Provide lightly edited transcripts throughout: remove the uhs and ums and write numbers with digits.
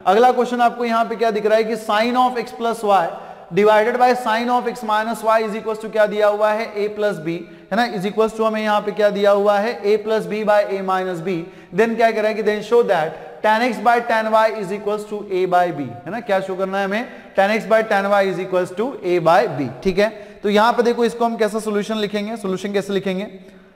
अगला क्वेश्चन आपको यहाँ पे क्या दिख रहा है कि sine of x plus Y divided by sine of x minus Y is equal to क्या दिया हुआ है ए प्लस बी, है ना, इज इक्वल टू हमें यहाँ पे क्या दिया हुआ है A plus B by A minus B. Then क्या करें कि then show that tan x by tan y is equal to a by b, है ना, क्या शो करना है हमें tan x by tan y is equal to a by b। ठीक है, तो यहाँ पे देखो इसको हम कैसा सोल्यूशन लिखेंगे, सोल्यूशन कैसे लिखेंगे,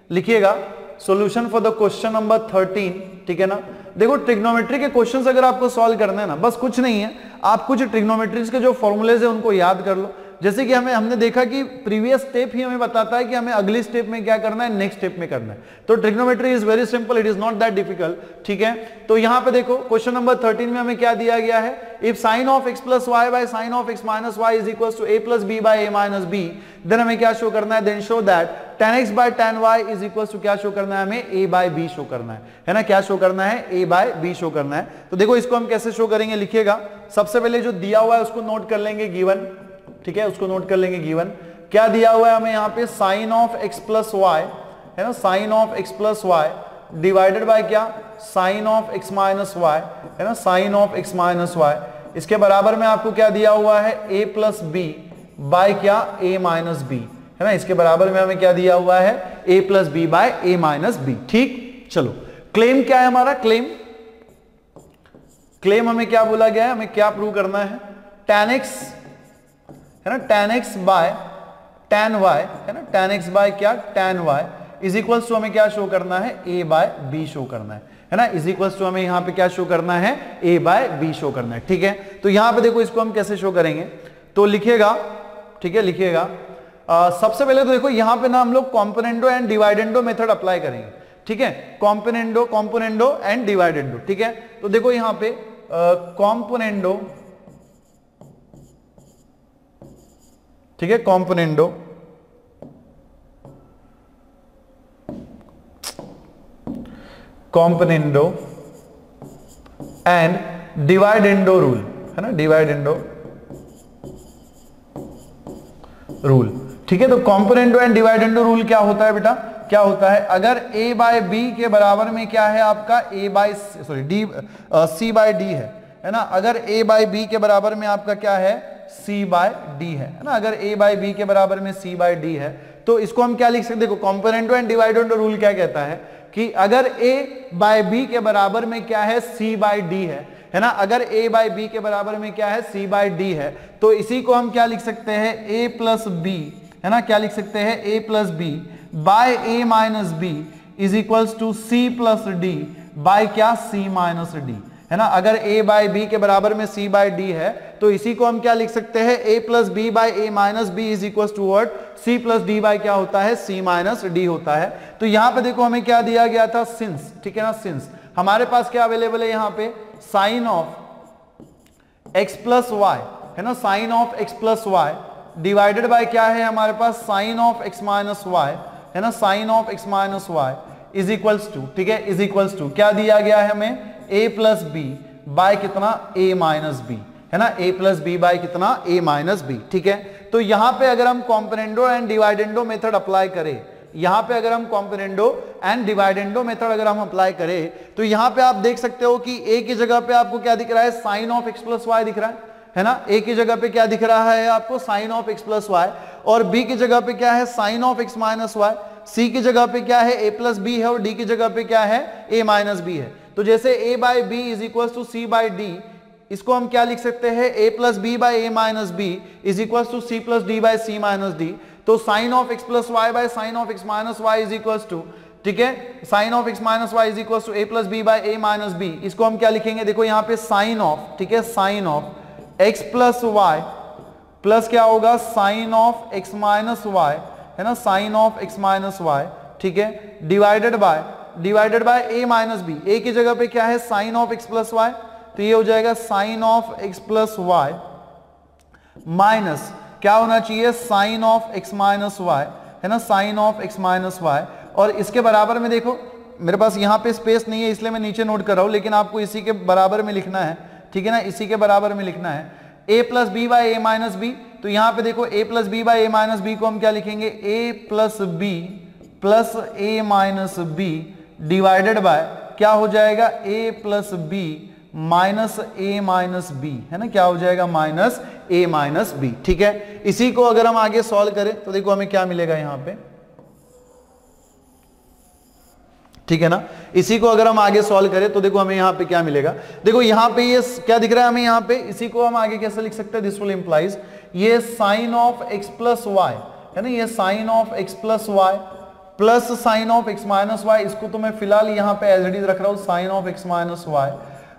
लिखिएगा solution for the question number 13, ठीक है ना। देखो ट्रिग्नोमेट्री के क्वेश्चंस अगर आपको सॉल्व करना है ना, बस कुछ नहीं है, आप कुछ ट्रिग्नोमेट्रीज के जो फॉर्मूलेज है उनको याद कर लो। जैसे कि हमने देखा कि प्रीवियस स्टेप ही हमें बताता है कि हमें अगली स्टेप में क्या करना है, नेक्स्ट स्टेप में करना है। तो trigonometry is very simple, it is not that difficult. ठीक है, तो यहाँ पे देखो क्वेश्चन नंबर 13 में हमें क्या दिया गया है, if sine of x plus Y by sine of x minus Y is equal to A plus B by A minus B, then हमें क्या शो करना है, then show that tan x by tan y is equal to क्या show करना है, हमें a by b show करना है ना, क्या शो करना है, a by b शो करना है। तो देखो इसको हम कैसे शो करेंगे, लिखिएगा सबसे पहले जो दिया हुआ है उसको नोट कर लेंगे गिवन, ठीक है, उसको नोट कर लेंगे गिवन। क्या दिया हुआ है हमें यहाँ पे sine of x plus Y, है ना, sine of x plus Y divided by क्या, sine of x minus Y, है ना, sine of x minus y. इसके बराबर में आपको क्या दिया हुआ है, a प्लस बी बाय क्या, a माइनस बी, है ना, इसके बराबर में हमें क्या दिया हुआ है, a plus B by A minus B. ठीक, चलो क्लेम क्या है हमारा, क्लेम हमें क्या बोला गया है, हमें क्या प्रूव करना है, tan x, है ना, tan x by tan y, है ना, tan x बाय क्या, tan y is equal to हमें क्या शो करना है, a बाय b शो करना है ना, इज इक्वल टू हमें यहां पे क्या शो करना है, a बाय b शो करना है। ठीक है, तो यहां पे देखो इसको हम कैसे शो करेंगे, तो लिखिएगा, ठीक है, लिखिएगा सबसे पहले तो देखो यहां पे ना हम लोग कॉम्पोनेंडो एंड डिवाइडेंडो मेथड अप्लाई करेंगे। ठीक है, कॉम्पोनेंडो एंड डिवाइडेंडो। ठीक है, तो देखो यहां पे कॉम्पोनेंडो, ठीक है, कॉम्पोनेंडो एंड डिवाइडेंडो रूल, है ना, डिवाइडेंडो रूल। ठीक है, तो कॉम्पोनेंडो एंड डिवाइडेंडो रूल क्या होता है बेटा, क्या होता है, अगर a बाय b के बराबर में क्या है आपका c बाय d है ना, अगर a बाय b के बराबर में आपका क्या है, c बाय d है ना, अगर a बाय b के बराबर में c बाय d है, तो इसको हम क्या लिख सकते हैं, देखो कॉम्पोनेंडो एंड डिवाइडेंडो रूल क्या कहता है कि अगर a बाय b के बराबर में क्या है, c बाय d है ना, अगर a बाय b के बराबर में क्या है, c बाय d है, तो इसी को हम क्या लिख सकते हैं, a प्लस b, है ना, क्या लिख सकते हैं, a plus B by A minus B is equals to c plus D by क्या, c माइनस डी, है ना, अगर a बाय b के बराबर में c बाय d है, तो इसी को हम क्या लिख सकते हैं, a plus B by A minus B is equals to what, c plus D by क्या होता है, c माइनस डी होता है। तो यहां पे देखो हमें क्या दिया गया था, सिंस, ठीक है ना, सिंस हमारे पास क्या अवेलेबल है यहाँ पे, sine of x plus Y, है ना, sine of x plus Y divided by क्या है हमारे पास, sine of x minus Y, है ना, sine of x minus Y is equals to, ठीक है, इज इक्वल्स टू क्या दिया गया है हमें, a प्लस बी बाय कितना, a माइनस बी, है ना, a प्लस बी बाय कितना, a माइनस बी। ठीक है, तो यहां पे अगर हम कॉम्पोनेंडो एंड डिवाइडेंडो मेथड अप्लाई करें, यहां पे अगर हम कॉम्पोनेंडो एंड डिवाइडेंडो मेथड अगर हम अप्लाई करें, तो यहां पे आप देख सकते हो कि a की जगह पे आपको क्या दिख रहा है, sine of x plus Y दिख रहा है ना, a की जगह पे क्या दिख रहा है आपको, sine of x plus Y, और b की जगह पे क्या है, sine of x minus Y, c की जगह पे क्या है, a प्लस बी है, और d की जगह पे क्या है, a माइनस बी है। तो जैसे a by b is equal to c by d, इसको हम क्या लिख सकते हैं, a plus B by A minus B is equal to c plus D by c minus d. तो sine of x plus Y by sine of x minus Y is equal to, ठीक है, sine of x minus Y is equal to a plus B by A minus b. इसको हम क्या लिखेंगे, देखो यहाँ पे साइन ऑफ, ठीक है, sine of x plus Y plus क्या होगा, sine of x minus Y, है ना, sine of x minus Y, ठीक है, divided by a minus B, a की जगह पे क्या है, sine of x plus Y, तो ये हो जाएगा sine of x plus Y minus क्या होना चाहिए, sine of x minus Y, है ना, sine of x minus Y, और इसके बराबर में देखो मेरे पास यहाँ पे स्पेस नहीं है इसलिए मैं नीचे नोट कर रहा हूं, लेकिन आपको इसी के बराबर में लिखना है, ठीक है ना, इसी के बराबर में लिखना है, a plus B by A minus B. तो यहाँ पे देखो a plus B by A minus B को हम क्या लिखेंगे, a plus B plus A minus B divided by क्या हो जाएगा, a plus B minus A minus B, है ना, क्या हो जाएगा माइनस ए माइनस बी। ठीक है, इसी को अगर हम आगे सॉल्व करें तो देखो हमें क्या मिलेगा यहां पे, ठीक है ना, इसी को अगर हम आगे सॉल्व करें तो देखो हमें यहां पे क्या मिलेगा। देखो यहां पे ये क्या दिख रहा है हमें यहां पे, इसी को हम आगे कैसे लिख सकते हैं, दिस विल इंप्लाइज ये sine of x plus Y, है ना, ये sine of x plus Y plus sine of x minus Y, इसको तो मैं फिलहाल यहाँ पे एज इट इज रख रहा हूँ sine of x minus Y,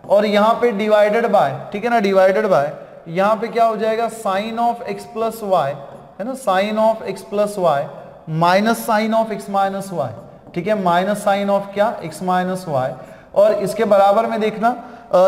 और यहाँ पे डिवाइडेड बाय, ठीक है ना, डिवाइडेड बाय यहाँ पे क्या हो जाएगा sine of x plus Y, है ना, sine of x plus Y minus sine of x minus Y, ठीक है, माइनस साइन ऑफ क्या एक्स माइनस वाई, और इसके बराबर में देखना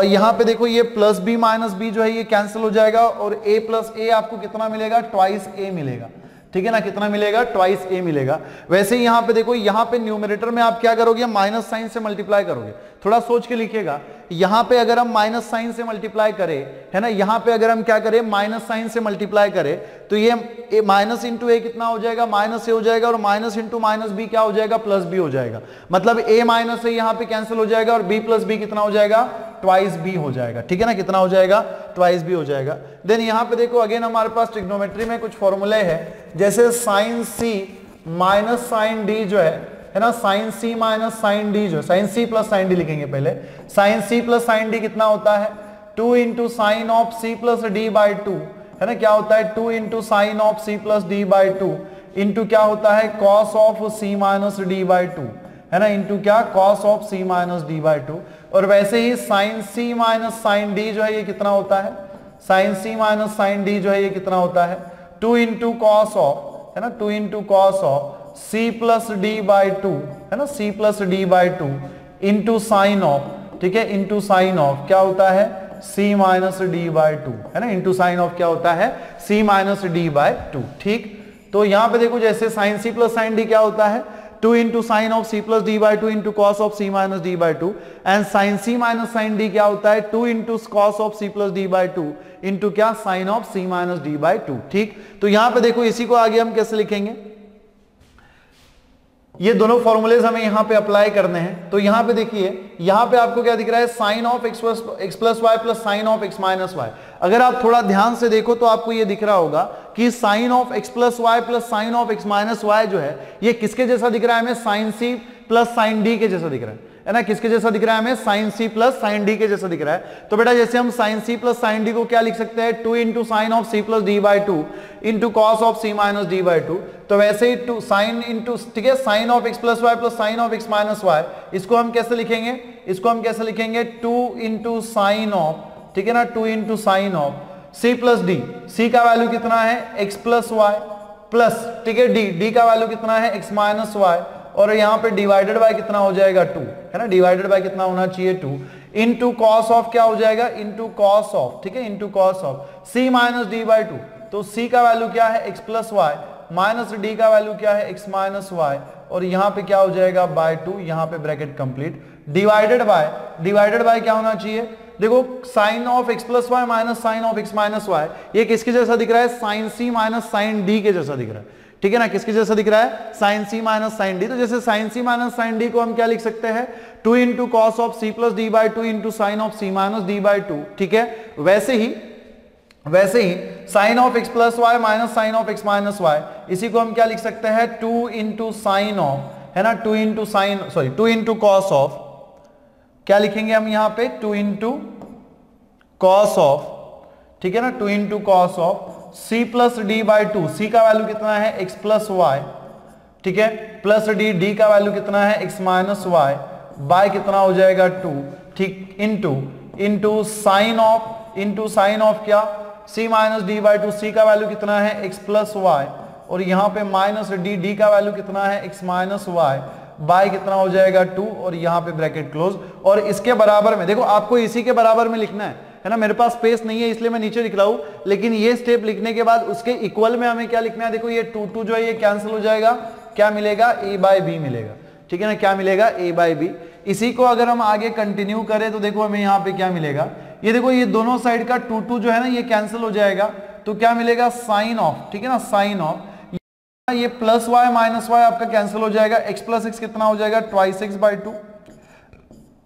यहाँ पे देखो ये प्लस बी माइनस बी जो है ये कैंसिल हो जाएगा, और a प्लस ए आपको कितना मिलेगा, ट्वाइस ए मिलेगा, ठीक है ना, कितना मिलेगा, ट्वाइस ए मिलेगा। वैसे ही यहाँ पे देखो, यहाँ पे न्यूमरेटर में आप क्या करोगे, माइनस साइन से मल्टीप्लाई करोगे, थोड़ा सोच के लिखिएगा, यहाँ पे अगर हम माइनस साइन से मल्टीप्लाई करें, है ना, यहाँ पे अगर हम क्या करें माइनस साइन से मल्टीप्लाई करें तो ये माइनस इंटू ए कितना हो जाएगा, माइनस ए हो जाएगा, और माइनस इंटू माइनस बी क्या हो जाएगा, प्लस बी हो जाएगा, मतलब ए माइनस ए यहाँ पे कैंसिल हो जाएगा, और बी प्लस बी कितना हो जाएगा, ट्वाइस बी हो जाएगा, ठीक है ना, कितना हो जाएगा, ट्वाइस बी हो जाएगा। देन यहाँ पे देखो अगेन हमारे पास ट्रिग्नोमेट्री में कुछ फॉर्मूले हैं, जैसे साइन सी माइनस साइन डी जो है ना, साइन सी माइनस साइन डी जो, साइन सी प्लस साइन डी लिखेंगे पहले, साइन सी प्लस साइन डी कितना होता है, 2 into sine of C plus D by 2, है ना, क्या होता है 2 into sine of C plus D by 2 into क्या होता है cos of C minus D by 2, है ना, इंटू क्या cos of C minus D by 2, और वैसे ही साइन सी माइनस साइन डी जो है ये कितना होता है, साइन सी माइनस साइन डी जो है ये कितना होता है 2 इंटू कॉस ऑफ, है ना, 2 into cos of C plus D by 2, है ना, C plus D by 2 into sine of, ठीक है, इंटू साइन ऑफ क्या होता है सी माइनस डी बाई 2, है ना, इंटू साइन ऑफ क्या होता है सी माइनस डी बाई 2। ठीक, तो यहां पे देखो जैसे साइन सी प्लस साइन डी क्या होता है 2 into sine of C plus D by 2 into cos of C minus D by 2, and sine C minus sine d क्या होता है 2 into cos of C plus D by 2 into क्या sine of C minus D by 2। ठीक, तो यहां पे देखो इसी को आगे हम कैसे लिखेंगे, ये दोनों फॉर्मूलेज हमें यहां पे अप्लाई करने हैं। तो यहां पे देखिए, यहां पे आपको क्या दिख रहा है sine of x plus Y plus sine of x minus Y. अगर आप थोड़ा ध्यान से देखो तो आपको ये दिख रहा होगा कि sine of x plus Y plus sine of x minus Y जो है ये किसके जैसा दिख रहा है हमें, साइन सी प्लस साइन डी के जैसा दिख रहा है ना, किसके जैसा दिख रहा है हमें, साइन सी प्लस साइन डी के जैसा दिख रहा है। तो बेटा जैसे हम साइन सी प्लस साइन डी को क्या लिख सकते हैं 2 into sine of C plus D by 2 into cos of C minus D by 2, तो वैसे ही 2 साइन इंटू, ठीक है, sine of x plus Y plus sine of x minus Y, इसको हम कैसे लिखेंगे, इसको हम कैसे लिखेंगे 2 इंटू साइन ऑफ, ठीक है ना, 2 into sine of C plus D, C का वैल्यू कितना है एक्स प्लस वाई प्लस, ठीक है, डी, डी का वैल्यू कितना है एक्स माइनस वाई, और यहाँ पे डिवाइडेड बाय कितना हो जाएगा 2, है ना, डिवाइडेड बाय कितना होना चाहिए 2 इंटू कॉस ऑफ क्या हो जाएगा इंटू कॉस ऑफ, ठीक है, into cos of C minus D by 2, तो सी का वैल्यू क्या है X plus Y minus D का वैल्यू क्या है एक्स माइनस वाई, और यहाँ पे क्या हो जाएगा बाय 2, यहाँ पे ब्रैकेट कंप्लीट, डिवाइडेड बाय क्या होना चाहिए, देखो sine of x plus Y minus sine of x minus Y ये किसके जैसा दिख रहा है, साइन सी माइनस साइन डी के जैसा दिख रहा है, ठीक है ना, किसके जैसा दिख रहा है, साइन सी माइनस साइन डी। तो जैसे साइन सी माइनस साइन डी को हम क्या लिख सकते हैं 2 into cos of C plus D by 2 into sine of C minus D by 2, ठीक है। वैसे ही sine of x plus Y minus sine of x minus y, इसी को हम क्या लिख सकते हैं 2 इंटू साइन ऑफ, है ना, 2 into sign, sorry 2 into cos of, क्या लिखेंगे हम यहाँ पे 2 इंटू कॉस ऑफ, ठीक है ना, 2 into cos of C plus D by 2, C का वैल्यू कितना है एक्स प्लस वाई, ठीक है, प्लस डी, डी का वैल्यू कितना है एक्स माइनस वाई, बाय कितना हो जाएगा 2, ठीक, इंटू साइन ऑफ क्या सी माइनस डी बाई 2, सी का वैल्यू कितना है एक्स प्लस वाई, और यहाँ पे माइनस डी, डी का वैल्यू कितना है एक्स माइनस वाई, बाय कितना हो जाएगा 2, और यहाँ पे ब्रैकेट क्लोज। और इसके बराबर में देखो आपको इसी के बराबर में लिखना है ना, मेरे पास स्पेस नहीं है इसलिए मैं नीचे लिख रहा हूं, लेकिन ये स्टेप लिखने के बाद उसके इक्वल में हमें क्या लिखना है, देखो ये 2 जो है ये कैंसिल हो जाएगा, क्या मिलेगा a बाई बी मिलेगा, ठीक है ना, क्या मिलेगा a बाई बी। इसी को अगर हम आगे कंटिन्यू करें तो देखो हमें यहाँ पे क्या मिलेगा, ये देखो ये दोनों साइड का 2 जो है ना ये कैंसिल हो जाएगा, तो क्या मिलेगा साइन ऑफ, ठीक है ना, साइन ऑफ ये प्लस वाई माइनस वाई आपका कैंसिल हो जाएगा, एक्स प्लस एक्स कितना हो जाएगा ट्वाइस एक्स बाई 2,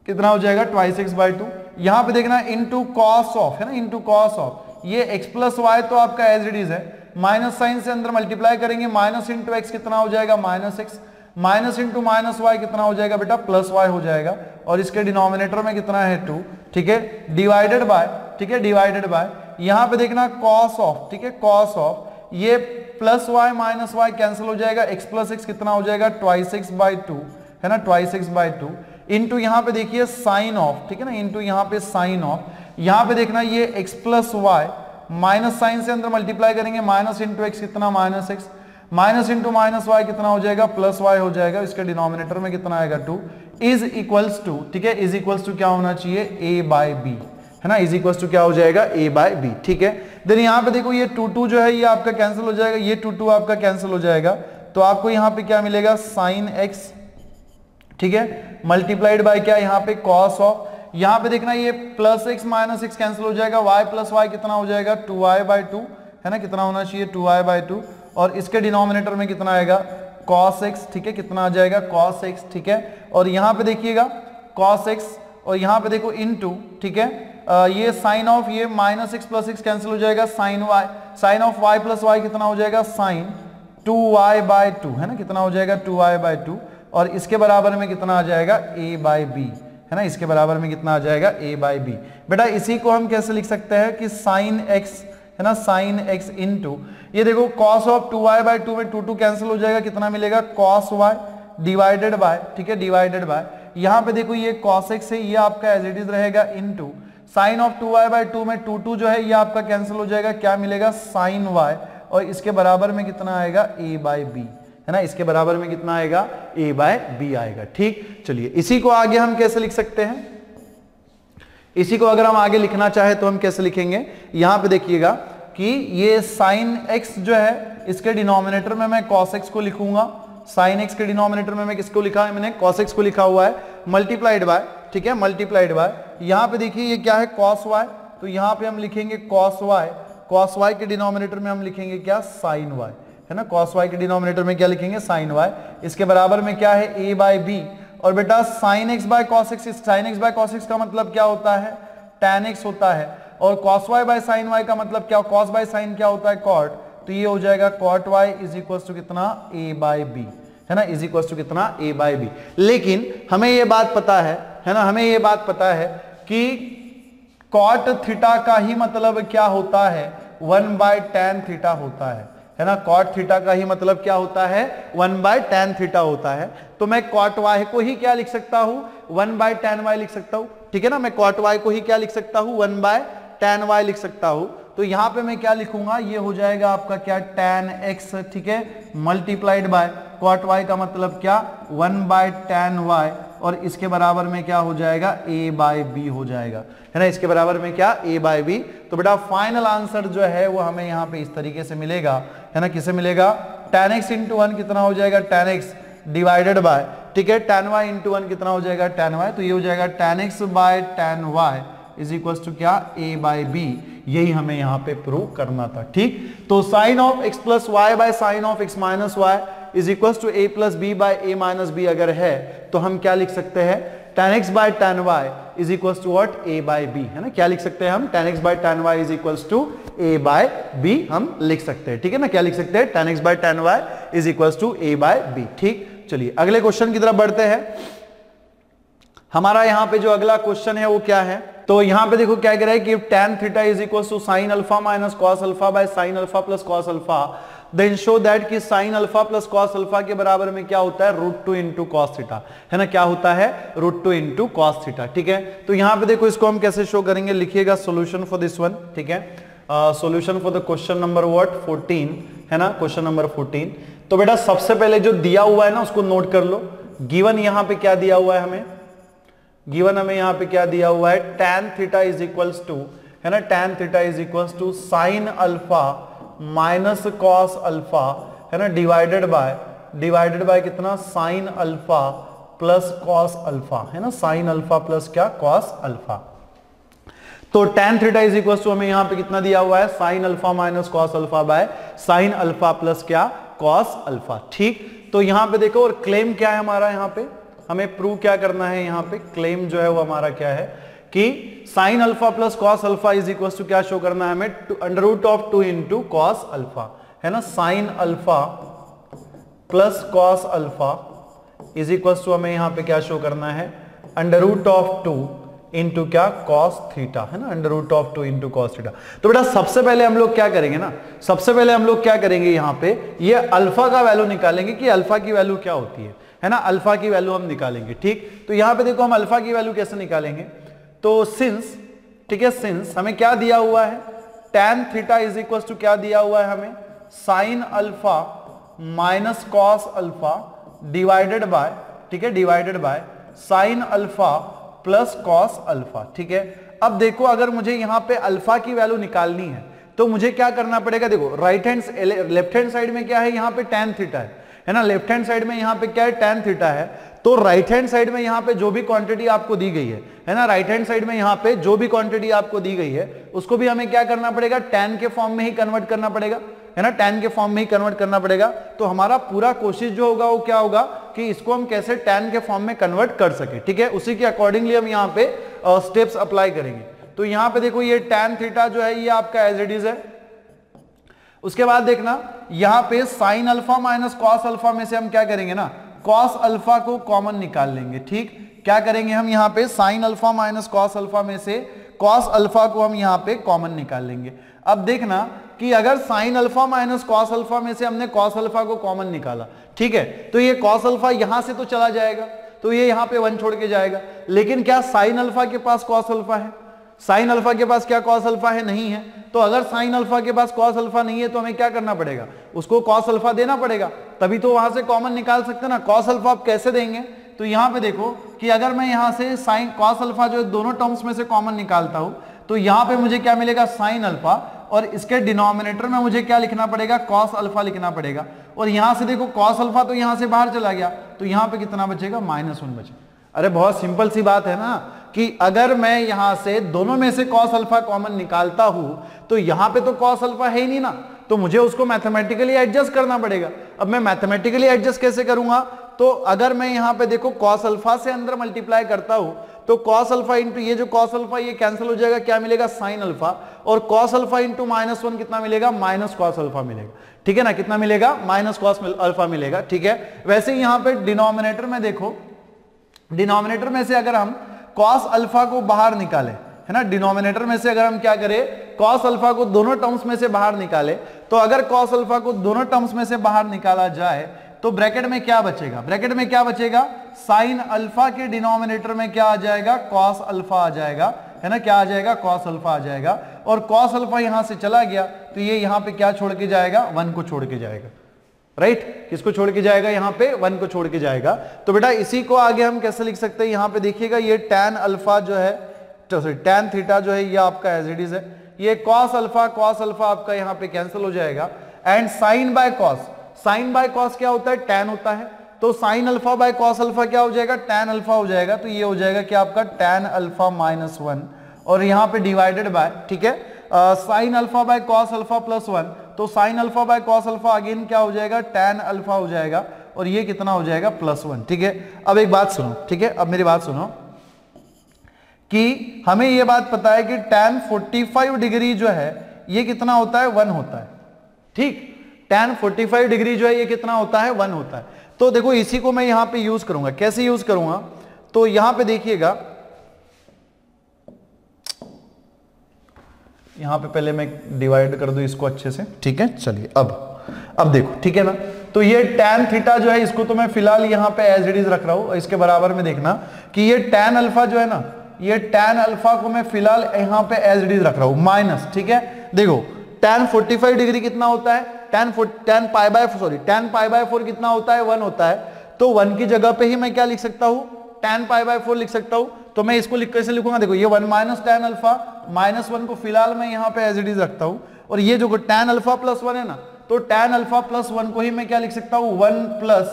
कितना हो जाएगा ट्वाइस एक्स बाई 2, यहां पे देखना इनटू कॉस ऑफ, है ना, इनटू कॉस ऑफ, ये एक्स प्लस वाई तो आपका एज इट इज है, माइनस साइन से अंदर मल्टीप्लाई करेंगे, माइनस इंटू एक्स कितना हो जाएगा minus x, minus into minus Y कितना हो जाएगा बेटा प्लस वाई हो जाएगा, और इसके डिनोमिनेटर में कितना है 2, ठीक है, डिवाइडेड बाय, ठीक है, डिवाइडेड बाय, यहां पे देखना कॉस ऑफ, ठीक है, कॉस ऑफ, ये plus Y minus Y cancel हो जाएगा, एक्स प्लस एक्स कितना हो जाएगा ट्वाइस एक्स बाई 2, है ना, ट्वाइस एक्स बाई 2, इंटू यहां पे देखिए साइन ऑफ, ठीक है ना, इंटू यहां पे साइन ऑफ, यहां पे देखना ये x plus Y minus sine से अंदर मल्टीप्लाई करेंगे, माइनस इंटू एक्स कितना minus x, minus into minus Y कितना हो जाएगा प्लस वाई हो जाएगा, इसके डिनोमिनेटर में कितना आएगा 2, इज इक्वल्स टू, ठीक है, इज इक्वल्स टू क्या होना चाहिए ए बाय बी, है ना, इज इक्वल्स टू क्या हो जाएगा ए बाय बी, ठीक है। देन यहाँ पे देखो ये 2 जो है ये आपका कैंसिल हो जाएगा, ये 2 आपका कैंसिल हो जाएगा, तो आपको यहाँ पे क्या मिलेगा साइन एक्स, ठीक है, मल्टीप्लाइड बाय क्या यहाँ पे कॉस ऑफ, यहाँ पे देखना ये plus x minus x cancel हो जाएगा, y प्लस वाई कितना हो जाएगा 2y बाई 2, है ना, कितना होना चाहिए 2y बाई 2, और इसके डिनोमिनेटर में कितना आएगा cos x, ठीक है, कितना आ जाएगा cos x, ठीक है, और यहाँ पे देखिएगा cos x, और यहाँ पे देखो इनटू, ठीक है, ये साइन ऑफ ये minus x plus x cancel हो जाएगा, sine y, sine of y plus y कितना हो जाएगा साइन 2y बाई 2, है ना, कितना हो जाएगा 2y बाई 2, और इसके बराबर में कितना आ जाएगा a बाई बी, है ना, इसके बराबर में कितना आ जाएगा a बाई बी। बेटा इसी को हम कैसे लिख सकते हैं कि साइन x, है ना, साइन x इनटू ये देखो cos ऑफ 2y बाई 2 में 2 कैंसिल हो जाएगा, कितना मिलेगा cos y डिवाइडेड बाय, ठीक है, डिवाइडेड बाय, यहाँ पे देखो ये cos x है, ये आपका एज इट इज रहेगा into sine of 2y by 2 में 2 जो है ये आपका कैंसिल हो जाएगा, क्या मिलेगा साइन y, और इसके बराबर में कितना आएगा a बाई बी, है ना, इसके बराबर में कितना आएगा a बाय बी आएगा, ठीक। चलिए इसी को आगे हम कैसे लिख सकते हैं, इसी को अगर हम आगे लिखना चाहे तो हम कैसे लिखेंगे, यहां पे देखिएगा कि ये साइन x जो है इसके डिनोमिनेटर में मैं cos x को लिखूंगा, साइन x के डिनोमिनेटर में मैं किसको लिखा है मैंने cos x को लिखा हुआ है, मल्टीप्लाइड बाय, ठीक है, मल्टीप्लाइड बाय, यहां पे देखिए ये क्या है cos y, तो यहां पे हम लिखेंगे cos y के डिनोमिनेटर में हम लिखेंगे क्या साइन y, है ना, cos y के डिनोमिनेटर में क्या लिखेंगे साइन y, इसके बराबर में क्या है a बाई बी, और बेटा sine x by cos x, sine x by cos x का मतलब क्या होता है tan x होता है, और cos y by sine y का मतलब क्या, cos बाय साइन क्या होता है cot, तो ये हो जाएगा cot y is equal to कितना a बाई बी, है ना, इज इक्वल टू कितना a बाई बी। लेकिन हमें ये बात पता है ना, हमें ये बात पता है कि cot थीटा का ही मतलब क्या होता है 1 बाय tan थीटा होता है ना, cot थीटा का ही मतलब क्या होता है 1 बाय tan थीटा होता है, तो मैं cot y को ही क्या लिख सकता हूं 1 बाय tan y लिख सकता हूं, ठीक है ना, मैं cot y को ही क्या लिख सकता हूं 1 बाय tan y लिख सकता हूं, तो यहां पे मैं क्या लिखूंगा, ये हो जाएगा आपका क्या tan x, ठीक है, मल्टीप्लाइड बाय cot y का मतलब क्या 1 बाय tan y, और इसके बराबर में क्या हो जाएगा a बाय b हो जाएगा, है ना, इसके बराबर में क्या a बाय b। तो बेटा फाइनल आंसर जो है वो हमें यहाँ पे इस तरीके से मिलेगा, है ना, किसे मिलेगा tan x इंटू 1 कितना हो जाएगा tan x डिवाइडेड बाय, ठीक है, tan y इंटू 1 कितना हो जाएगा tan y, तो ये हो जाएगा tan x by tan y is equal to क्या a बाय b, यही हमें यहाँ पे प्रूव करना था, ठीक। तो sine of x plus Y by sine of x minus Y is equal to a plus B by a minus b अगर है तो हम क्या लिख सकते हैं tan x by tan y is equal to what a by b, है ना, क्या लिख सकते हैं हम tan x by tan y is equal to a by b हम लिख सकते हैं, ठीक है ना, क्या लिख सकते हैं tan x by tan y is equal to a by b, ठीक। चलिए अगले क्वेश्चन की तरफ बढ़ते हैं। हमारा यहाँ पे जो अगला क्वेश्चन है वो क्या है, तो यहाँ पे देखो क्या कह रहा है कि tan theta is equal to sine alpha minus cos alpha by sine alpha plus cos alpha, then show that कि sine alpha plus cos alpha के बराबर में क्या होता है √2 इंटू कॉस थीटा, है ना, क्या होता है √2 इंटू कॉस थीटा, ठीक है। तो यहाँ पे देखो इसको हम कैसे शो करेंगे, लिखिएगा सोल्यूशन फॉर दिस वन, ठीक है, solution for the question number what 14, है ना, क्वेश्चन नंबर 14। तो बेटा सबसे पहले जो दिया हुआ है ना उसको नोट कर लो, गिवन यहाँ पे क्या दिया हुआ है हमें, गिवन हमें यहाँ पे क्या दिया हुआ है tan theta is equals to, है ना, tan theta is equals to sine alpha minus cos alpha, है ना, डिवाइडेड बाय कितना sine alpha plus cos alpha, है ना, साइन अल्फा प्लस क्या कॉस अल्फा। तो tan theta is equals to हमें यहाँ पे कितना दिया हुआ है sine alpha minus cos alpha by sine alpha plus क्या कॉस अल्फा, ठीक। तो यहाँ पे देखो और क्लेम क्या है हमारा, यहाँ पे हमें प्रूव क्या करना है, यहाँ पे क्लेम जो है वो हमारा क्या है कि sine alpha plus cos alpha is equal to क्या शो करना है हमें, under root of 2 into cos alpha, है ना। Sine alpha plus cos alpha is equal to हमें यहां पे क्या शो करना है, अंडर रूट ऑफ 2 इंटू क्या, कॉस थीटा, है ना, under root of 2 into cos theta. तो बेटा सबसे पहले हम लोग क्या करेंगे ना, सबसे पहले हम लोग क्या करेंगे, यहां पे ये अल्फा का वैल्यू निकालेंगे कि अल्फा की वैल्यू क्या होती है ना, अल्फा की वैल्यू हम निकालेंगे। ठीक, तो यहां पे देखो हम अल्फा की वैल्यू कैसे निकालेंगे, तो सिंस, ठीक है, सिंस हमें क्या दिया हुआ है, tan theta is equal to क्या दिया हुआ है हमें, sine alpha minus cos alpha divided by, ठीक है, divided by sine alpha plus cos alpha. ठीक है, अब देखो अगर मुझे यहां पे अल्फा की वैल्यू निकालनी है तो मुझे क्या करना पड़ेगा, देखो right hand left hand side में क्या है, यहां पे tan थीटा है ना, लेफ्ट हैंड साइड में यहां पे क्या है, tan थीटा है। तो राइट हैंड साइड में यहां पे जो भी क्वांटिटी आपको दी गई है ना, राइट हैंड साइड में यहां पे जो भी क्वांटिटी आपको दी गई है उसको भी हमें क्या करना पड़ेगा, tan के फॉर्म में ही कन्वर्ट करना पड़ेगा, है ना, tan के फॉर्म में ही कन्वर्ट करना पड़ेगा। तो हमारा पूरा कोशिश जो होगा वो क्या होगा कि इसको हम कैसे tan के फॉर्म में कन्वर्ट कर सके। ठीक है, उसी के अकॉर्डिंगली हम यहाँ पे स्टेप्स अप्लाई करेंगे। तो यहाँ पे देखो ये tan थीटा जो है ये आपका एज इट इज है। उसके बाद देखना यहाँ पे sign alpha minus cos alpha में से हम क्या करेंगे ना, कॉस अल्फा को कॉमन निकाल लेंगे। ठीक, क्या करेंगे हम यहाँ पे sign alpha minus cos alpha में से कॉस अल्फा को हम यहाँ पे कॉमन निकाल लेंगे। अब देखना कि अगर sine alpha minus cos alpha में से हमने कॉस अल्फा को कॉमन निकाला, ठीक है, तो ये कॉस अल्फा यहां से तो चला जाएगा, तो ये यहां पे 1 छोड़ के जाएगा। लेकिन क्या साइन अल्फा के पास कॉस अल्फा है, साइन अल्फा के पास क्या कॉस अल्फा है, नहीं है। तो अगर साइन अल्फा के पास कॉस अल्फा नहीं है तो हमें क्या करना पड़ेगा, उसको कॉस अल्फा देना पड़ेगा, तभी तो वहां से कॉमन निकाल सकते ना। कॉस अल्फा आप कैसे देंगे, तो यहां पे देखो कि अगर मैं यहां से साइन कॉस अल्फा जो दोनों टर्म्स में से कॉमन निकालता हूं तो यहां पे मुझे क्या मिलेगा, साइन अल्फा, और इसके डिनोमिनेटर में मुझे क्या लिखना पड़ेगा, कॉस अल्फा लिखना पड़ेगा। और यहां से देखो कॉस अल्फा तो यहां से बाहर चला गया, तो यहां पे कितना बचेगा, -1 बचेगा। अरे बहुत सिंपल सी बात है ना कि अगर मैं यहां से दोनों में से कॉस अल्फा कॉमन निकालता हूं तो यहां पे तो कॉस अल्फा है ही नहीं ना, तो मुझे उसको मैथमेटिकली एडजस्ट करना पड़ेगा। अब मैं मैथमेटिकली एडजस्ट कैसे करूंगा, तो अगर मैं यहां पे देखो कॉस अल्फा से अंदर मल्टीप्लाई करता हूं तो कॉस अल्फा इंटू ये जो कॉस अल्फा ये कैंसिल हो जाएगा, क्या मिलेगा, साइन अल्फा, और कॉस अल्फा इंटू -1 कितना मिलेगा, माइनस कॉस अल्फा मिलेगा। ठीक है ना, कितना मिलेगा, माइनस कॉस अल्फा मिलेगा। ठीक है, वैसे ही यहां पे डिनोमिनेटर में देखो, डिनोमिनेटर में से अगर हम कॉस अल्फा को बाहर निकाले, है ना, डिनोमिनेटर में से अगर हम क्या करें, कॉस अल्फा को दोनों टर्म्स में से बाहर निकाले, तो अगर कॉस अल्फा को दोनों टर्म्स में से बाहर निकाला जाए तो ब्रैकेट में क्या बचेगा, ब्रैकेट में क्या बचेगा, साइन अल्फा के डिनोमिनेटर में क्या आ जाएगा, कॉस अल्फा आ जाएगा, है ना, क्या आ जाएगा, कॉस अल्फा आ जाएगा। और कॉस अल्फा यहां से चला गया तो ये यहां पे क्या छोड़ के जाएगा, 1 को छोड़ के जाएगा। राइट, किसको छोड़ के जाएगा, यहां पे 1 को छोड़ के जाएगा। तो बेटा इसी को आगे हम कैसे लिख सकते हैं, यहां पे देखिएगा ये tan अल्फा जो है, सॉरी tan थीटा जो है ये आपका एज इट इज है, ये cos अल्फा आपका यहां पे कैंसिल हो जाएगा। And sine by cos, sine by cos क्या होता है, tan होता है, तो sine alpha by cos alpha क्या हो जाएगा, tan अल्फा हो जाएगा। तो ये हो जाएगा कि आपका tan अल्फा -1 और यहां पे डिवाइडेड बाय, ठीक है, sine alpha by cos alpha +1, तो sine alpha by cos alpha again क्या हो जाएगा, tan अल्फा हो जाएगा, और ये कितना हो जाएगा, +1। ठीक है, अब एक बात सुनो, ठीक है, अब मेरी बात सुनो कि हमें ये बात पता है कि tan 45 डिग्री जो है ये कितना होता है, 1 होता है। ठीक, tan 45 डिग्री जो है ये कितना होता है, 1 होता है। तो देखो इसी को मैं यहां पे यूज करूंगा, कैसे यूज करूंगा, तो यहां पे देखिएगा, यहां पे पहले मैं डिवाइड कर दूं इसको अच्छे से। ठीक है, चलिए अब देखो, ठीक है ना, तो ये tan थीटा जो है इसको तो मैं फिलहाल यहां पे एज इट इज रख रहा हूं। इसके बराबर में देखना कि ये tan अल्फा जो है ना, ये tan अल्फा को मैं फिलहाल यहां पे एज इट इज रख रहा हूं माइनस। ठीक है, देखो tan 45 डिग्री कितना होता है, tan पाई बाय 4 कितना होता है, 1 होता है। तो 1 की जगह पे ही मैं क्या लिख सकता हूं, tan पाई बाय 4 लिख सकता हूं। तो मैं इसको कैसे लिखूंगा, देखो ये 1 माइनस tan अल्फा -1 को फिलहाल मैं यहां पे एज इट इज रखता हूं, और ये जो tan अल्फा +1 है ना, तो tan अल्फा +1 को ही मैं क्या लिख सकता हूं, 1 +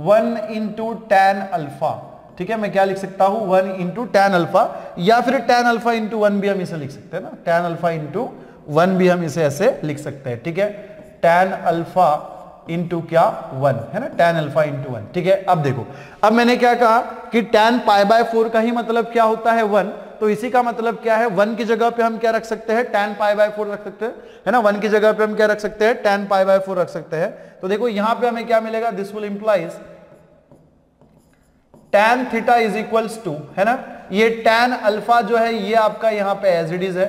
1 इंटू tan अल्फा। ठीक है, मैं क्या लिख सकता हूं, 1 इंटू tan अल्फा, या फिर tan अल्फा इंटू 1 भी हम इसे लिख सकते हैं ना, tan अल्फा इंटू 1 भी हम इसे ऐसे लिख सकते हैं। ठीक है, tan अल्फा इंटू क्या, 1, है ना, tan अल्फा इंटू 1। ठीक है, अब देखो, अब मैंने क्या कहा कि tan पाई बाय 4 का ही मतलब क्या होता है, 1, तो इसी का मतलब क्या है, 1 की जगह पे हम क्या रख सकते हैं, tan π/4 रख सकते हैं, है ना। 1 की जगह पे हम क्या रख सकते हैं, tan π/4 रख सकते हैं। तो देखो यहां पे हमें क्या मिलेगा, this will implies tan theta is equals to, है ना, ये tan अल्फा जो है ये आपका यहां पे एज इट इज है,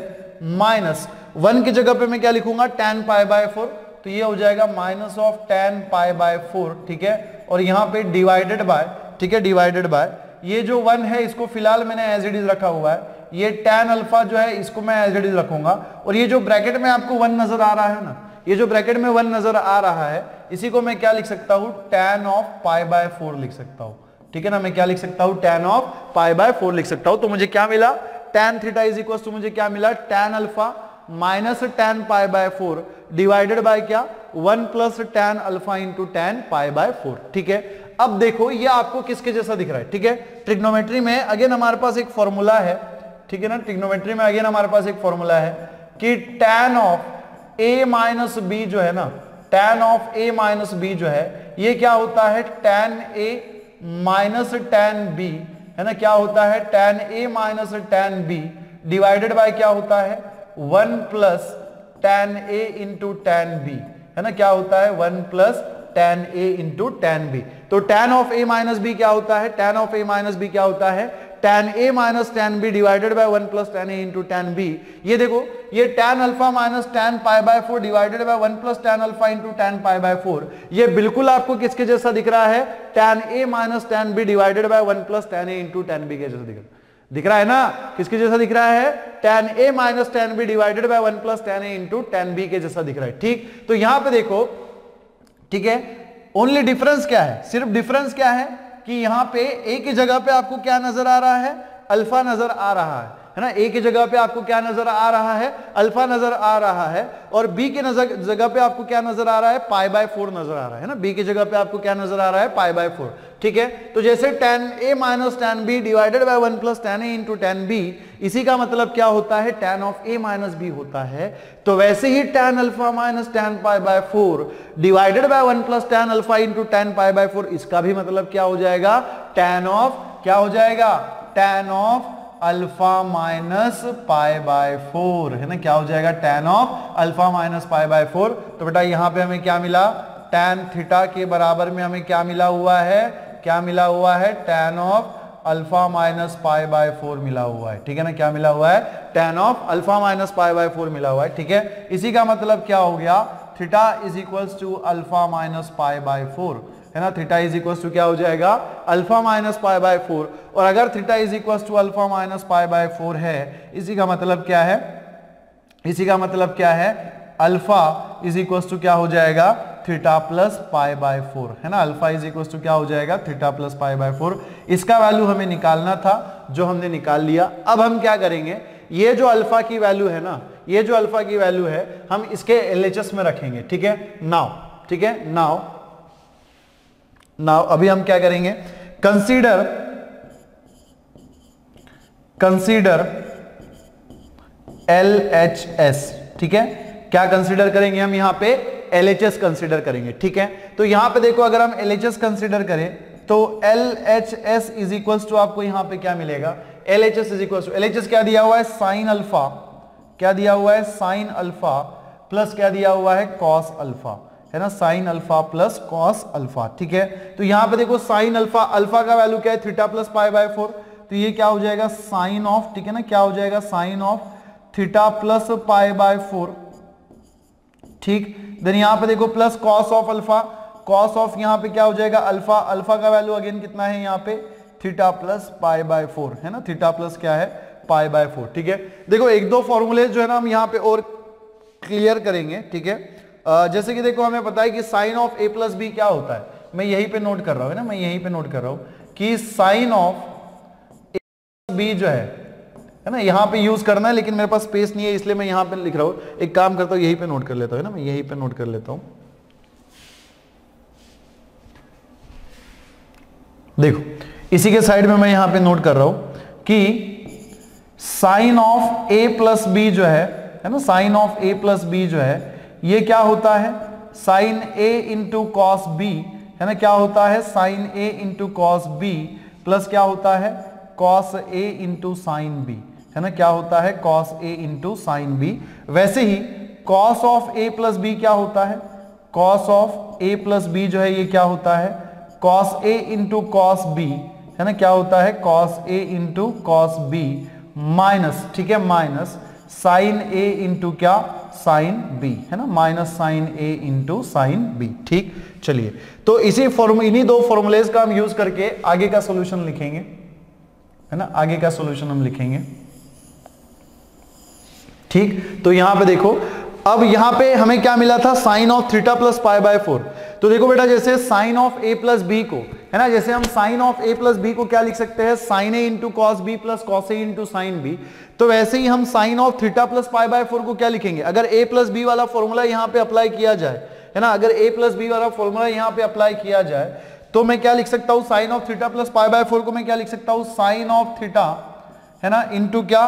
माइनस 1 की जगह पे मैं क्या लिखूंगा, tan π/4, तो ये हो जाएगा माइनस ऑफ tan π/4, ठीक है, और यहां पे डिवाइडेड बाय, ठीक है, डिवाइडेड बाय ये जो 1 है इसको फिलहाल मैंने एज इट इज रखा हुआ है, ये tan अल्फा जो है इसको मैं एज इट इज रखूंगा, और ये जो ब्रैकेट में आपको 1 नजर आ रहा है ना, ये जो ब्रैकेट में 1 नजर आ रहा है, इसी को मैं क्या लिख सकता हूं, tan ऑफ π/4 लिख सकता हूं, ठीक है ना। मैं क्या लिख सकता हूं, tan ऑफ π/4 लिख सकता हूं। तो मुझे क्या मिला, tan theta is equal to, मुझे क्या मिला, tan alpha minus tan π/4 divided by क्या, 1 plus tan alpha into tan π/4, ठीक है। अब देखो ये आपको किसके जैसा दिख रहा है, ठीक है। ट्रिग्नोमेट्री में अगेन हमारे पास एक फॉर्मूला है, ठीक है ना, ट्रिग्नोमेट्री में अगेन हमारे पास एक फॉर्मूला है कि tan of a minus b जो है ना, tan of a minus b जो है ये क्या होता है, tan a minus tan b, है ना, क्या होता है, tan a minus tan b divided by क्या होता है, 1 plus tan a into tan b, है ना, क्या होता है, 1 plus tan a into tan b। तो tan of a minus b क्या होता है, tan of a minus b क्या होता है, tan a minus tan b divided by 1 plus tan a into tan b। ये देखो ये tan alpha minus tan π/4 divided by 1 plus tan alpha into tan π/4, ये बिल्कुल आपको किसके जैसा दिख रहा है, tan a minus tan b divided by 1 plus tan a into tan b के जैसा दिख रहा है ना, किसके जैसा दिख रहा है, tan a minus tan b divided by 1 plus tan a into tan b के जैसा दिख रहा है, ठीक। तो यहां पे देखो, ठीक है, ओनली डिफरेंस क्या है, सिर्फ डिफरेंस क्या है कि यहां पे a की जगह पे आपको क्या नजर आ रहा है, अल्फा नजर आ रहा है ना, a की जगह पे आपको क्या नजर आ रहा है, अल्फा नजर आ रहा है, और b की जगह पे आपको क्या नजर आ रहा है, π/4 नजर आ रहा है ना, b की जगह पे आपको क्या नजर आ रहा है, π/4, ठीक है। तो जैसे tan a minus tan b divided by 1 plus tan a into tan b, इसी का मतलब क्या होता है, tan of a minus b होता है। तो वैसे ही tan alpha minus tan π/4 divided by 1 plus tan alpha into tan π/4, इसका भी मतलब क्या हो जाएगा, tan ऑफ क्या हो जाएगा, tan ऑफ अल्फा माइनस π/4, है ना, क्या हो जाएगा, tan ऑफ अल्फा माइनस π/4। तो बेटा यहां पे हमें क्या मिला, tan थीटा के बराबर में हमें क्या मिला हुआ है, क्या मिला हुआ है, tan ऑफ अल्फा माइनस π/4 मिला हुआ है, ठीक है ना, क्या मिला हुआ है, tan ऑफ अल्फा माइनस π/4 मिला हुआ है, ठीक है। इसी का मतलब क्या हो गया, theta is equals to alpha minus π/4, है ना, थीटा इज इक्वल्स टू क्या हो जाएगा, अल्फा माइनस π/4। और अगर theta is equals to alpha minus π/4 है, इसी का मतलब क्या है, इसी का मतलब क्या है, अल्फा इज इक्वल्स टू क्या हो जाएगा, थीटा प्लस π/4, है ना, अल्फा इज इक्वल्स टू क्या हो जाएगा, थीटा प्लस π/4। इसका वैल्यू हमें निकालना था, जो हमने निकाल लिया। अब हम क्या करेंगे, ये जो अल्फा की वैल्यू है ना, ये जो अल्फा की वैल्यू है हम इसके LHS में रखेंगे, ठीक है, नाउ, ठीक है, नाउ अभी हम क्या करेंगे, कंसीडर LHS, ठीक है, क्या कंसीडर करेंगे हम यहां पे, LHS कंसीडर करेंगे, ठीक है। तो यहां पे देखो अगर हम LHS कंसीडर करें तो LHS इज इक्वल्स टू आपको यहां पे क्या मिलेगा, LHS is equals to, LHS क्या दिया हुआ है, साइन अल्फा, क्या दिया हुआ है, साइन अल्फा प्लस क्या दिया हुआ है, कॉस अल्फा, है ना, sine alpha plus cos alpha, ठीक है। तो यहां पे देखो साइन अल्फा, अल्फा का वैल्यू क्या है, थीटा प्लस π/4, तो ये क्या हो जाएगा, साइन ऑफ, ठीक है ना, क्या हो जाएगा, साइन ऑफ थीटा प्लस π/4, ठीक। देन यहां पे देखो plus cos of alpha, cos of यहां पे क्या हो जाएगा, अल्फा, अल्फा का वैल्यू अगेन कितना है यहाँ पे, थीटा प्लस π/4, है ना, थीटा प्लस क्या है, π/4, ठीक है। देखो एक दो फॉर्मूले जो है ना हम यहाँ पे और क्लियर करेंगे, ठीक है। जैसे कि देखो हमें पता है कि sine of a plus b क्या होता है, मैं यहीं पे नोट कर रहा हूं, है ना, मैं यहीं पे नोट कर रहा हूं कि sine of a plus b जो है ना, यहां पे यूज करना है, लेकिन मेरे पास स्पेस नहीं है इसलिए मैं यहां पे लिख रहा हूं। एक काम करता हूं, यहीं पे नोट कर लेता हूं, है ना, मैं यहीं पे नोट कर लेता हूं। देखो इसी के साइड में मैं यहां पे नोट कर रहा हूं कि sine of a plus b जो है ना, sine of a plus b जो है ये क्या होता है, sine a into cos b, है ना, क्या होता है, sine a into cos b plus क्या होता है, cos a into sine b, है ना, क्या होता है cos a into sine b. वैसे ही cos of a plus b क्या होता है, cos of a plus b जो है ये क्या होता है, cos a into cos b, है ना, क्या होता है cos a into cos b minus, ठीक है, माइनस साइन a इंटू क्या, साइन b, है ना, minus sine a into sine b। ठीक, चलिए तो इन्हीं दो फॉर्मूलेज का हम यूज करके आगे का सॉल्यूशन लिखेंगे, है ना, आगे का सॉल्यूशन हम लिखेंगे। ठीक, तो यहां पे देखो, अब यहां पे हमें क्या मिला था, sine of theta plus pi by 4। तो देखो बेटा, जैसे sine of a plus b को, है ना, जैसे हम sine of a plus b को क्या लिख सकते हैं, sine a into cos b plus cos a into sine b. तो वैसे ही हम sine of theta plus pi by 4 को क्या लिखेंगे, अगर ए प्लस बी वाला फॉर्मूला यहां पे अप्लाई किया जाए, है ना, अगर ए प्लस बी वाला फॉर्मूला यहां पे अप्लाई किया जाए तो मैं क्या लिख सकता हूं, sine of theta plus pi by 4 को मैं क्या लिख सकता हूं, साइन ऑफ थीटा, है ना, इंटू क्या,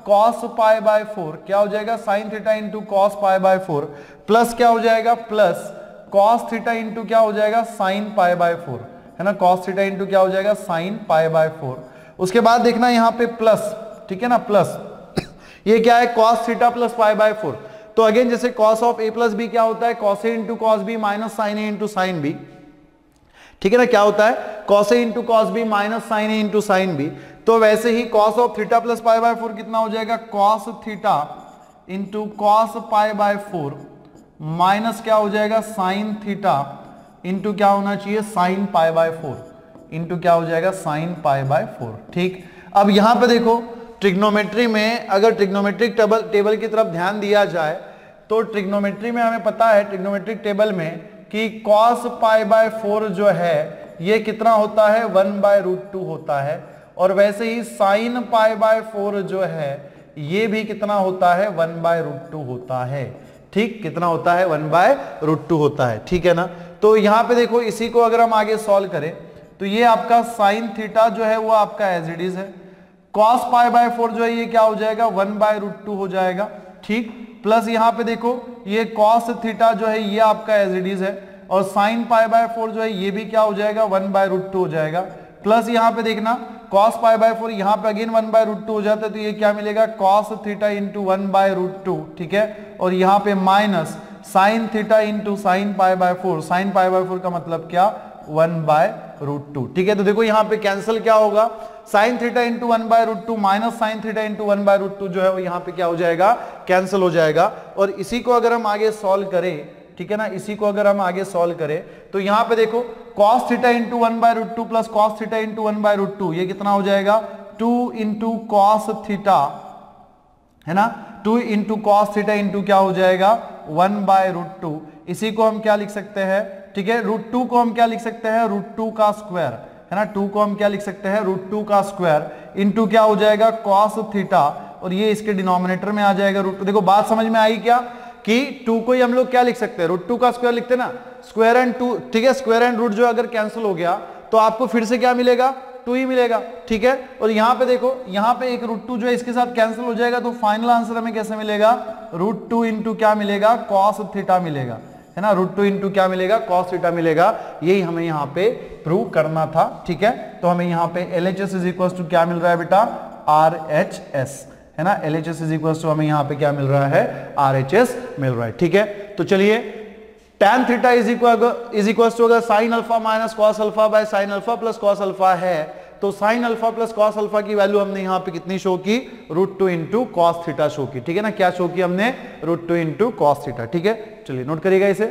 कॉस पाई बाय 4, क्या हो जाएगा, sine theta into cos pi by 4, plus क्या हो जाएगा, प्लस कॉस थीटा इंटू क्या हो जाएगा, साइन पाई बाय 4, है ना, कॉस थीटा इंटू क्या हो जाएगा, साइन पाई बाय 4। उसके बाद देखना यहां पे प्लस, ठीक है ना, प्लस ये क्या है, cos theta plus pi by 4। तो अगेन जैसे cos of a plus b क्या होता है, cos a into cos b minus sine a into sine b, ठीक है ना, क्या होता है, cos a into cos b minus sine a into sine b. तो वैसे ही cos of theta plus pi by 4 कितना हो जाएगा, cos theta into cos pi by 4 minus क्या हो जाएगा, साइन थीटा इंटू क्या होना चाहिए, साइन पाई बाय 4 इंटू क्या हो जाएगा, साइन पाई बाय 4। ठीक, अब यहां पे देखो ट्रिग्नोमेट्री में अगर ट्रिग्नोमेट्रिक टेबल की तरफ ध्यान दिया जाए तो ट्रिग्नोमेट्री में हमें पता है, ट्रिग्नोमेट्रिक टेबल में कि cos पाई बाय 4 जो है ये कितना होता है, 1/√2 होता है, और वैसे ही साइन पाई बाय 4 जो है ये भी कितना होता है, 1/√2 होता है। ठीक, कितना होता है, 1/√2 होता है, ठीक है ना। तो यहां पे देखो, इसी को अगर हम आगे सॉल्व करें तो ये आपका साइन थीटा जो है वो आपका एज इट इज है, cos पाई बाय 4 जो है ये क्या हो जाएगा, 1/√2 हो जाएगा। ठीक, प्लस यहां पे देखो ये cos थीटा जो है ये आपका एज इट इज है, और साइन पाई बाय 4 जो है ये भी क्या हो जाएगा, 1/√2 हो जाएगा। प्लस यहां पे देखना cos पाई बाय 4 यहां पे अगेन 1/√2 हो जाता है, तो ये क्या मिलेगा, cos थीटा इंटू 1/√2, ठीक है, और यहां पे minus sine theta into sine pi by 4, sine pi by 4 का मतलब क्या, 1/√2, ठीक है। तो देखो यहां पे कैंसिल क्या होगा, sine theta into 1/√2 minus sine theta into 1/√2 जो है वो यहां पे क्या हो जाएगा, कैंसिल हो जाएगा। और इसी को अगर हम आगे सॉल्व करें, ठीक है ना, इसी को अगर हम आगे सॉल्व करें तो यहां पे देखो cos theta into 1/√2 plus cos theta into 1/√2 ये कितना हो जाएगा, 2 इंटू कॉस थीटा, है ना, 2 इंटू कॉस थीटा इंटू क्या हो जाएगा, 1/√2। इसी को हम क्या लिख सकते हैं, ठीक है, √2 को हम क्या लिख सकते हैं, √2 का स्क्वायर, है ना, 2 को हम क्या लिख सकते हैं, √2 का स्क्वायर इंटू क्या हो जाएगा, cos थीटा, और ये इसके डिनोमिनेटर में आ जाएगा √2। देखो बात समझ में आई क्या, कि 2 को ही हम लोग क्या लिख सकते हैं, √2 का स्क्वायर लिखते हैं ना, स्क्वायर एंड 2, ठीक है, स्क्वायर एंड रूट जो अगर कैंसिल हो गया तो आपको फिर से क्या मिलेगा, 2 ही मिलेगा, ठीक है। और यहां पे देखो, यहां पे एक √2 जो है इसके साथ कैंसिल हो जाएगा, तो फाइनल आंसर हमें कैसे मिलेगा, √2 इंटू क्या मिलेगा, cos थीटा मिलेगा, है ना, √2 इंटू क्या मिलेगा, cos थीटा मिलेगा। यही हमें यहाँ पे प्रूव करना था, ठीक है। तो हमें यहाँ पे LHS इज इक्वल टू क्या मिल रहा है बेटा, RHS, है ना, LHS इज इक्वल टू हमें यहाँ पे क्या मिल रहा है, RHS मिल रहा है, ठीक है। तो चलिए tan theta is equal to अगर sine alpha minus cos alpha by sine alpha plus cos alpha है, तो sine alpha plus cos alpha की वैल्यू हमने यहाँ पे कितनी शो की, √2 इंटू कॉस थीटा शो की, ठीक है ना, क्या शो की हमने, √2 इंटू कॉस थीटा, ठीक है। चलिए नोट करिएगा इसे।